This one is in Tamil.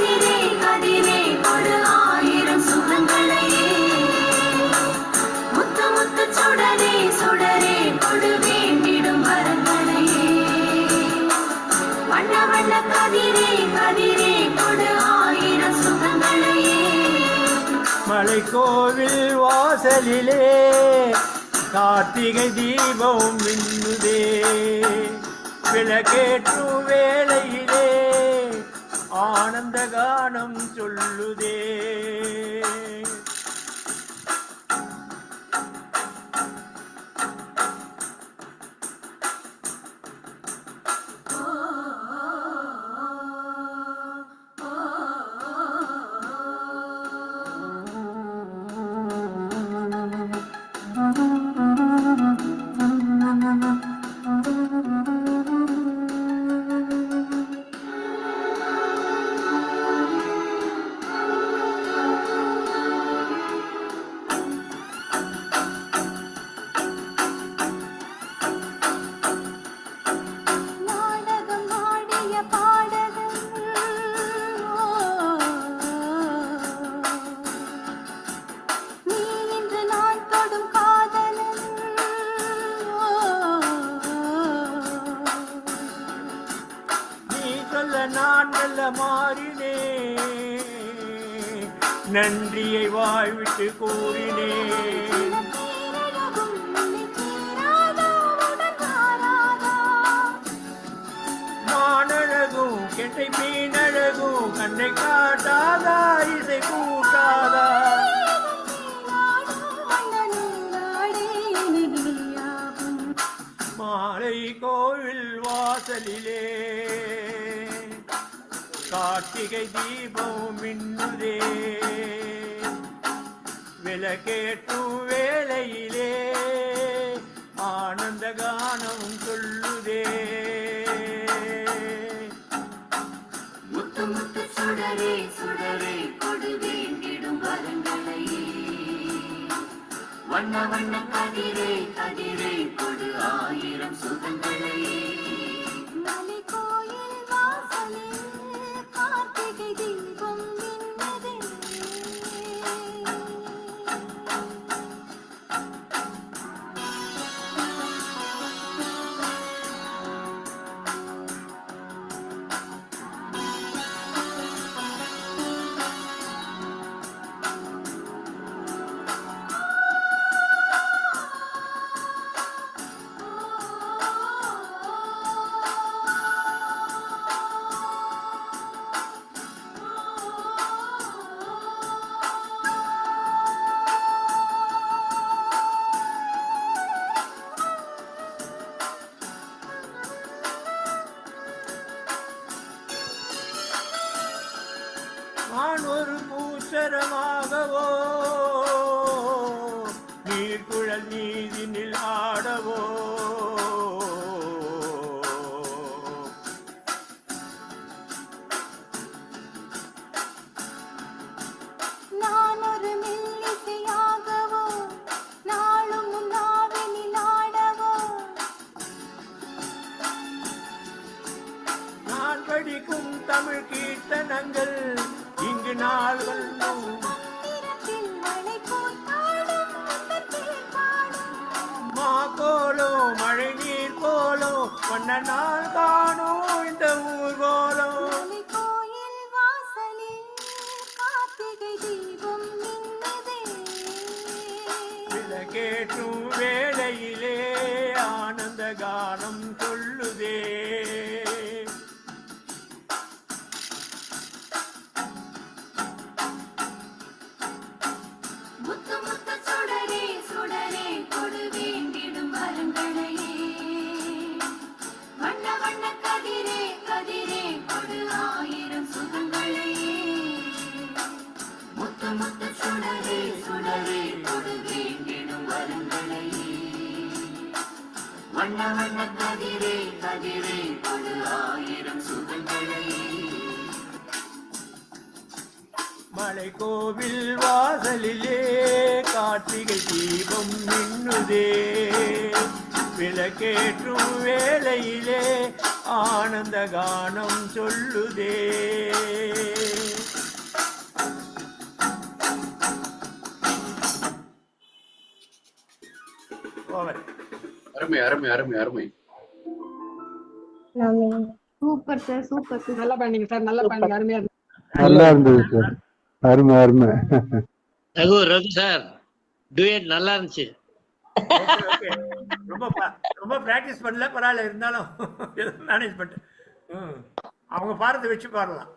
கதிரே கதிரே கொடு ஆயிரம் சுகங்களையே முத்து முத்து சுடரே சுடரே கொடு வேண்டிடும் வரங்களையே வண்ண வண்ண கதிரே கதிரே கொடு ஆயிரம் சுகங்களையே மலைக்கோவில் வாசலிலே கார்த்திகை தீபம் மின்னுதே விளக்கேற்றும் வேளையிலே ஆனந்த கானம் சொல்லுதே நான் நல்ல மாறினே நன்றியை வாழ்விட்டு கூறினே மானழகும் கெட்டை மீனழகும் கண்ணை காட்டாதா இசை கூட்டாதா மாலை கோவில் வாசலிலே கார்த்திகை தீபம் மின்னுதே விளக்கேற்றும் வேளையிலே ஆனந்த கானம் சொல்லுதே முத்து முத்து சுடரே சுடரே கொடு வேண்டிடும் வரங்களையே வண்ண வண்ண கதிரே கதிரே கொடு ஆயிரம் சுகங்களையே நான் ஒரு பூச்சரமாகவோ நீர்குழல் நீதினில் ஆடவோ நான் ஒரு மெல்லிசையாகவோ நாளும் நாவினில் ஆடவோ நான் படிக்கும் தமிழ் கீர்த்தனங்கள் இங்கு நாள்கள் மாகோலோ மழை நீர் போலோ வண்ண நாள் காணும் இந்த ஊர்கோலோ கோயில் வாசலில் கார்த்திகை தீபம் மின்னுதே விளக்கேற்றும் வேளையிலே ஆனந்த கானம் சொல்லுதே முத்து முத்து சுடரே சுடரே கொடு வேண்டிடும் வரங்களையே வண்ண வண்ண கதிரே கதிரே கொடு ஆயிரம் சுகங்களையே முத்து முத்து சுடரே சுடரே கொடு வேண்டிடும் வரங்களையே வண்ண வண்ண கதிரே கதிரே கொடு ஆயிரம் சுகங்களையே மலைக்கோவில் வாசலிலே கார்த்திகை தீபம் மின்னுதே விளக்கேற்றும் வேளையிலே ஆனந்த கானம் சொல்லுதே. அருமை அருமை அருமை அருமை. Super sir, super sir. நல்லா பண்ணீங்க சார், நல்லா பண்ணீங்க, அருமையா இருந்துச்சு. நல்லா இருந்தது சார். அருமை அருமை. ரகு சார் டூயட் நல்லா இருந்துச்சு. ரொம்ப பிராக்டிஸ் பண்ணல, பரவாயில்ல, இருந்தாலும் மேனேஜ் பண்ணிட்டு அவங்க பாரத்தை வச்சு பாடலாம்.